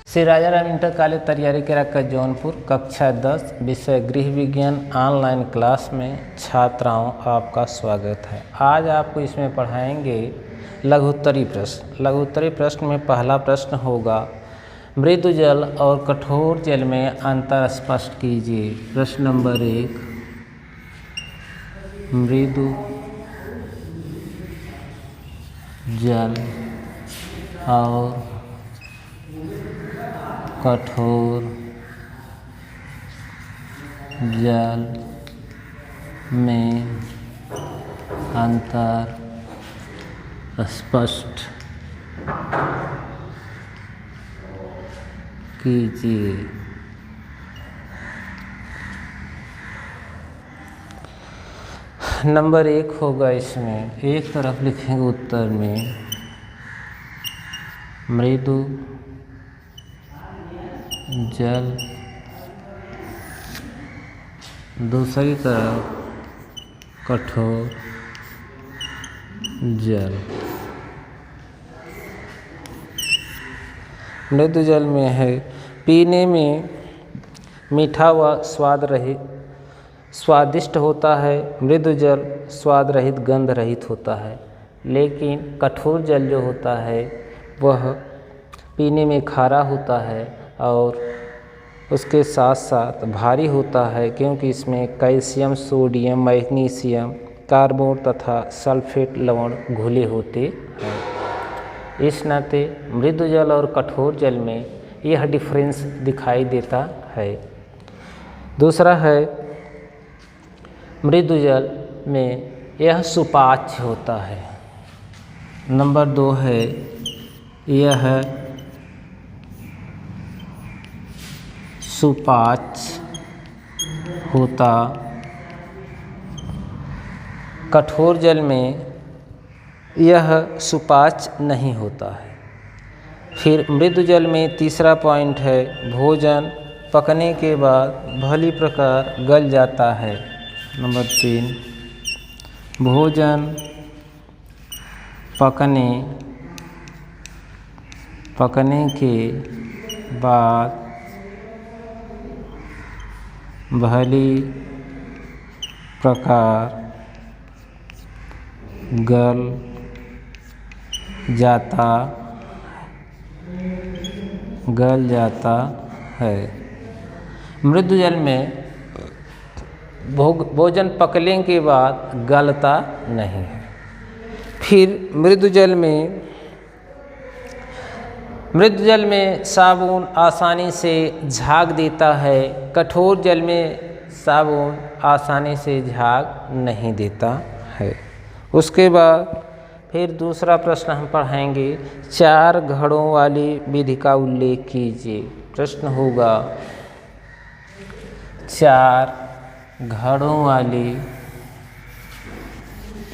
श्री राजा Ram inter college तैयारी करा का जौनपुर कक्षा 10 विषय गृह विज्ञान ऑनलाइन क्लास में छात्राओं आपका स्वागत है। आज आपको इसमें पढ़ाएंगे लघुत्तरी प्रश्न। लघुत्तरी प्रश्न में पहला प्रश्न होगा मृदु जल और कठोर जल में अंतर स्पष्ट कीजिए। प्रश्न नंबर 1, मृदु जल और कठोर जल में अंतर स्पष्ट कीजिए। नंबर 1 होगा, इसमें एक तरफ लिखेंगे उत्तर में मृदु जल, दूसरी तरफ कठोर जल। मृदु जल में है पीने में मीठा व स्वादिष्ट होता है। मृदु जल स्वाद रहित गंध रहित होता है। लेकिन कठोर जल जो होता है वह पीने में खारा होता है और उसके साथ साथ भारी होता है, क्योंकि इसमें कैल्शियम, सोडियम, मैग्नीशियम, कार्बोन तथा सल्फेट लवण घुले होते हैं। इस नाते मृदु जल और कठोर जल में यह डिफरेंस दिखाई देता है। दूसरा है मृदु जल में यह सुपाच्य होता है। नंबर 2 है यह सुपाच्य होता। कठोर जल में यह सुपाच्य नहीं होता है। फिर मृदु जल में तीसरा पॉइंट है भोजन पकने के बाद भली प्रकार गल जाता है। नंबर 3, भोजन पकने के बाद भली प्रकार गल जाता है। मृदु जल में भोजन पकने के बाद गलता नहीं है। फिर मृदु जल में साबुन आसानी से झाग देता है। कठोर जल में साबुन आसानी से झाग नहीं देता है। उसके बाद फिर दूसरा प्रश्न हम पढ़ाएंगे 4 घड़ों वाली विधि का उल्लेख कीजिए। प्रश्न होगा 4 घड़ों वाली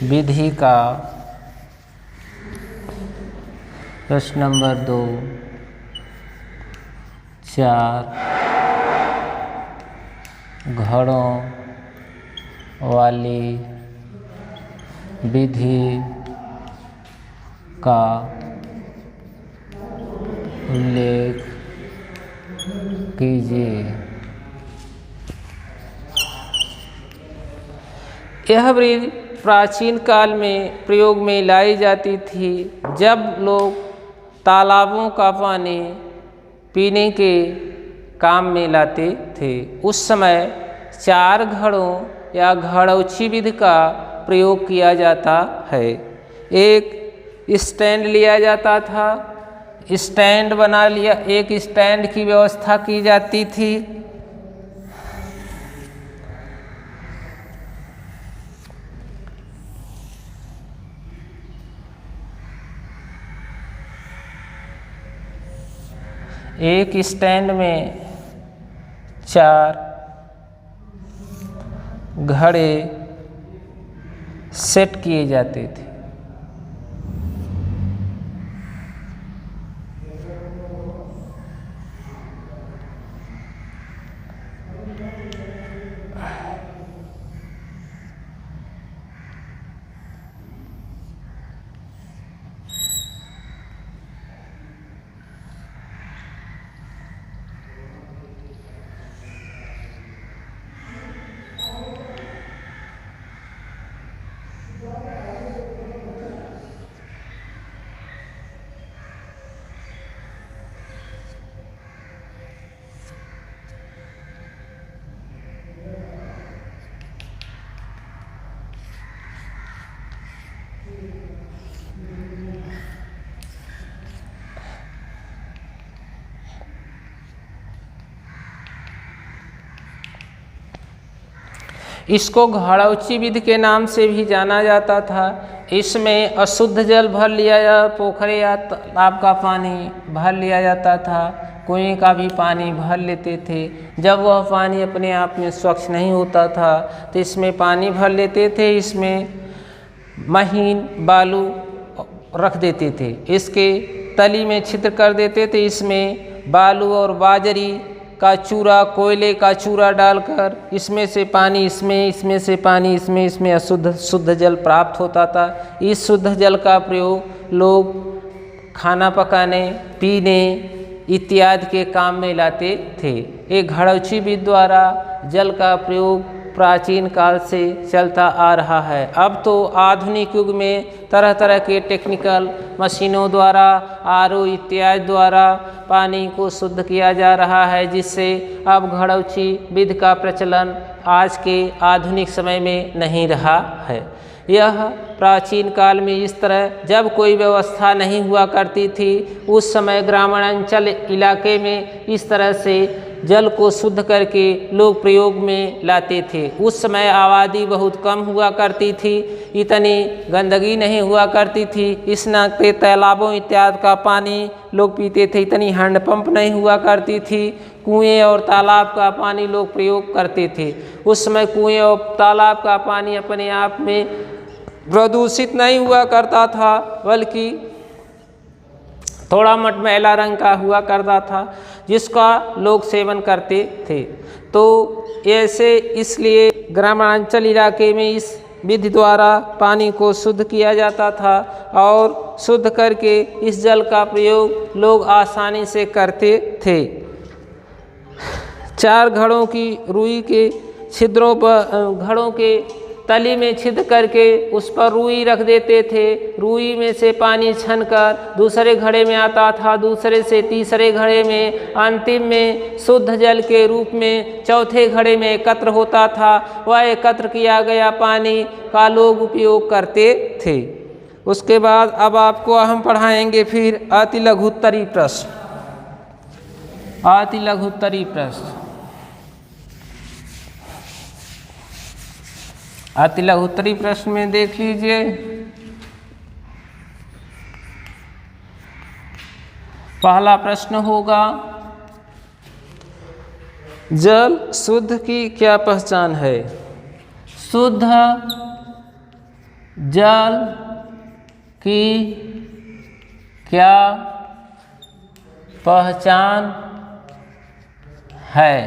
विधि का। प्रश्न नंबर 2, 4 घड़ों वाली विधि का उल्लेख कीजिए। यह विधि प्राचीन काल में प्रयोग में लाई जाती थी। जब लोग तालाबों का पानी पीने के काम में लाते थे, उस समय 4 घड़ों या घड़ौची विधि का प्रयोग किया जाता है। एक स्टैंड लिया जाता था, स्टैंड बना लिया, एक स्टैंड की व्यवस्था की जाती थी। एक स्टैंड में 4 घड़े सेट किए जाते थे। इसको घड़ौची विधि के नाम से भी जाना जाता था। इसमें अशुद्ध जल भर लिया जा, पोखरे या तालाब का पानी भर लिया जाता था, कुएं का भी पानी भर लेते थे। जब वह पानी अपने आप में स्वच्छ नहीं होता था तो इसमें पानी भर लेते थे, इसमें महीन बालू रख देते थे, इसके तली में छिद्र कर देते थे, इसमें बालू और बाजरी का चूरा, कोयले का चूरा डालकर इसमें से पानी इसमें से पानी इसमें शुद्ध जल प्राप्त होता था। इस शुद्ध जल का प्रयोग लोग खाना पकाने, पीने इत्यादि के काम में लाते थे। एक घड़ौची विधि द्वारा जल का प्रयोग प्राचीन काल से चलता आ रहा है। अब तो आधुनिक युग में तरह तरह के टेक्निकल मशीनों द्वारा, आरओ इत्यादि द्वारा पानी को शुद्ध किया जा रहा है, जिससे अब घड़ौची विधि का प्रचलन आज के आधुनिक समय में नहीं रहा है। यह प्राचीन काल में इस तरह जब कोई व्यवस्था नहीं हुआ करती थी, उस समय ग्रामीणांचल इलाके में इस तरह से जल को शुद्ध करके लोग प्रयोग में लाते थे। उस समय आबादी बहुत कम हुआ करती थी, इतनी गंदगी नहीं हुआ करती थी, स्नान के तालाबों इत्यादि का पानी लोग पीते थे, इतनी हैंडपंप नहीं हुआ करती थी, कुएं और तालाब का पानी लोग प्रयोग करते थे। उस समय कुएं और तालाब का पानी अपने आप में प्रदूषित नहीं हुआ करता था, बल्कि थोड़ा मटमैला रंग का हुआ करता था, जिसका लोग सेवन करते थे। तो ऐसे इसलिए ग्रामीणांचल इलाके में इस विधि द्वारा पानी को शुद्ध किया जाता था और शुद्ध करके इस जल का प्रयोग लोग आसानी से करते थे। 4 घड़ों की रुई के छिद्रों पर, घड़ों के तली में छिद्र करके उस पर रुई रख देते थे। रुई में से पानी छनकर दूसरे घड़े में आता था, दूसरे से तीसरे घड़े में, अंतिम में शुद्ध जल के रूप में चौथे घड़े में एकत्र होता था। वह एकत्र किया गया पानी का लोग उपयोग करते थे। उसके बाद अब आपको हम पढ़ाएंगे फिर अति लघुत्तरी प्रश्न। अति लघुत्तरी प्रश्न, अति लघुत्तरी प्रश्न में देख लीजिए। पहला प्रश्न होगा, जल शुद्ध की क्या पहचान है? शुद्ध जल की क्या पहचान है?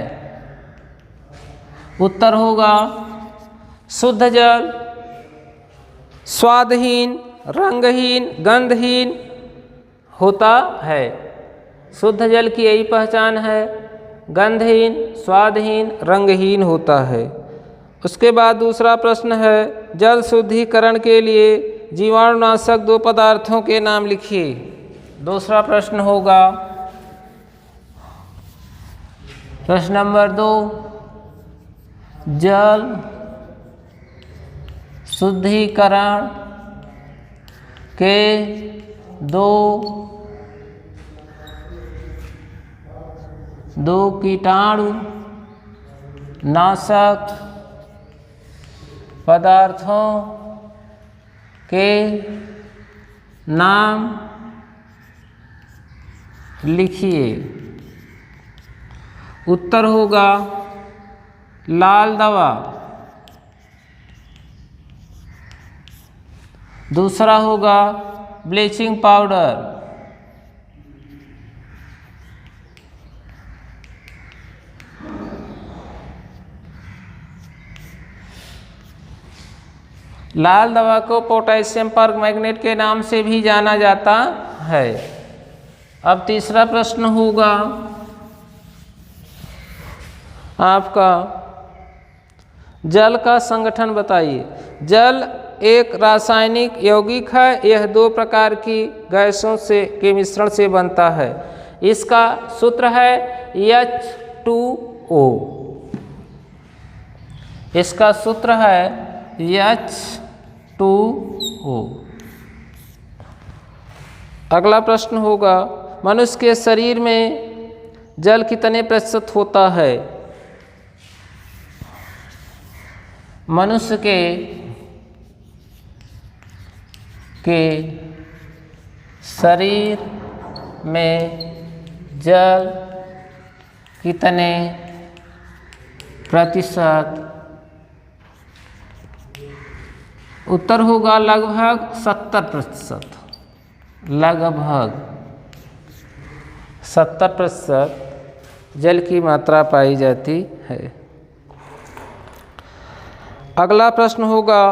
उत्तर होगा, शुद्ध जल स्वादहीन, रंगहीन, गंधहीन होता है। शुद्ध जल की यही पहचान है, गंधहीन, स्वादहीन, रंगहीन होता है। उसके बाद दूसरा प्रश्न है, जल शुद्धिकरण के लिए जीवाणुनाशक 2 पदार्थों के नाम लिखिए। दूसरा प्रश्न होगा, प्रश्न नंबर 2, जल शुद्धिकरण के 2 कीटाणु नाशक पदार्थों के नाम लिखिए। उत्तर होगा, लाल दवा, दूसरा होगा ब्लीचिंग पाउडर, लाल दवा को पोटेशियम परमैंगनेट के नाम से भी जाना जाता है। अब तीसरा प्रश्न होगा आपका, जल का संगठन बताइए। जल एक रासायनिक यौगिक है, यह 2 प्रकार की गैसों से के मिश्रण से बनता है। इसका सूत्र है H2O। इसका सूत्र है H2O। अगला प्रश्न होगा, मनुष्य के शरीर में जल कितने प्रतिशत होता है? मनुष्य के शरीर में जल कितने प्रतिशत? उत्तर होगा लगभग 70%। लगभग 70% जल की मात्रा पाई जाती है। अगला प्रश्न होगा,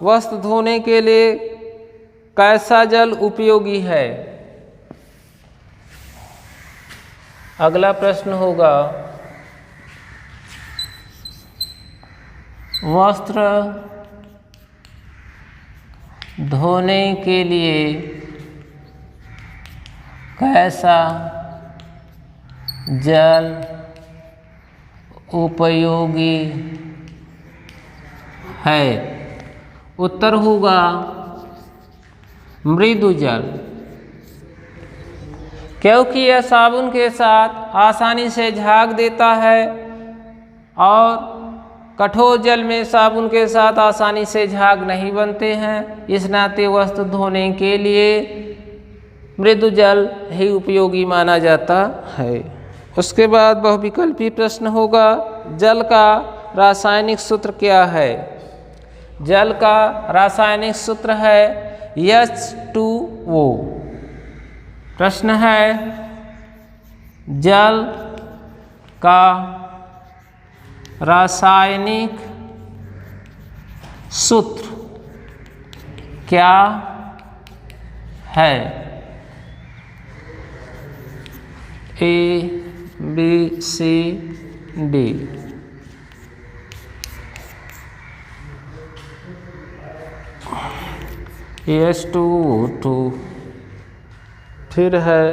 वस्त्र धोने के लिए कैसा जल उपयोगी है? अगला प्रश्न होगा, वस्त्र धोने के लिए कैसा जल उपयोगी है? उत्तर होगा मृदु जल, क्योंकि यह साबुन के साथ आसानी से झाग देता है और कठोर जल में साबुन के साथ आसानी से झाग नहीं बनते हैं। इस नाते वस्त्र धोने के लिए मृदु जल ही उपयोगी माना जाता है। उसके बाद बहुविकल्पी प्रश्न होगा, जल का रासायनिक सूत्र क्या है? जल का रासायनिक सूत्र है H2O। प्रश्न है, जल का रासायनिक सूत्र क्या है? A, B, C, D। H2O2, फिर है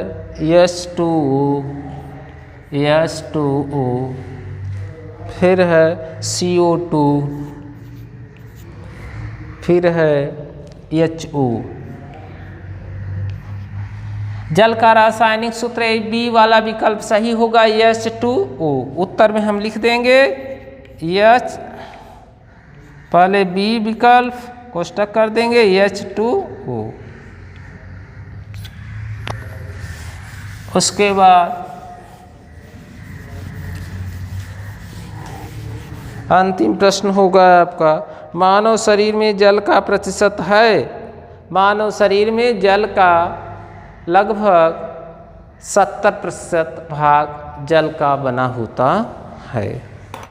H2O, H2O, फिर है CO2, फिर है HO। जल का रासायनिक सूत्र बी वाला विकल्प सही होगा, H2O। उत्तर में हम लिख देंगे H, पहले बी विकल्प कोष्टक कर देंगे H2O। उसके बाद अंतिम प्रश्न होगा आपका, मानव शरीर में जल का प्रतिशत है? मानव शरीर में जल का लगभग 70% भाग जल का बना होता है।